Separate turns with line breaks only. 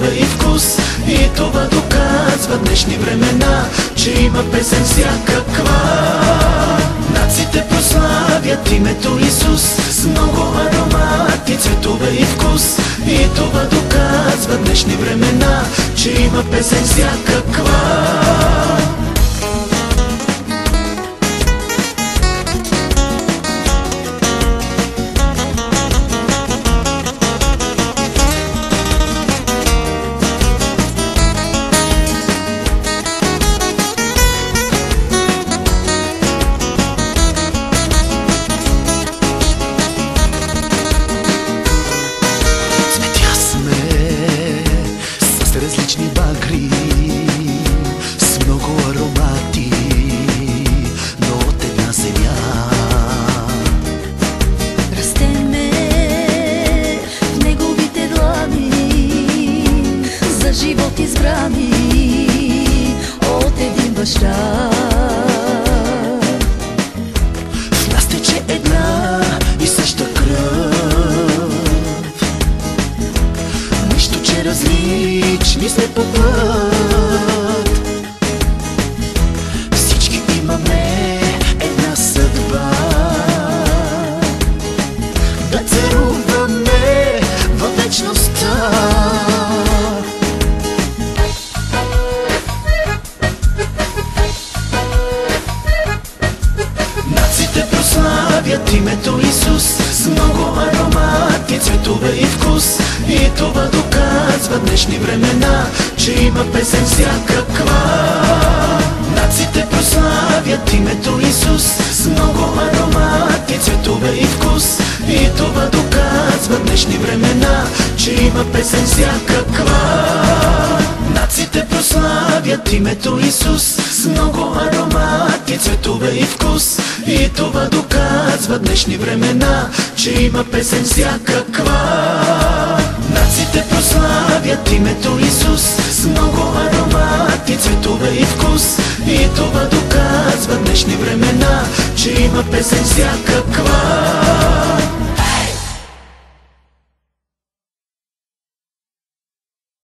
цветове и вкус. И това доказва днешни времена, че има песен всякаква. Нациите прославят името Исус с много аромати, цветове и вкус. И това доказва днешни времена, че има песен всякаква.
Различни багри с много аромати, но от една земя.
Растеме в неговите длани, за живот избрани от един баща.
В нас тече една и съща кръв, нищо че различни сме по път. Всички имаме една съдба, да царуваме във вечността.
Нациите прославят името Исус с много аромати, цветове и вкус. И това доказва днешни времена, че има песен всякаква. Нациите прославят името Исус с много аромати, цветове и вкус. И това доказва днешни времена, че има песен всякаква. Нациите прославят името Исус с много аромати, цветове и вкус. И това доказва днешни времена, че има песен всякаква. Нациите прославят името Исус с много аромати, цветове и вкус. И това доказва днешни времена, че има песен всякаква.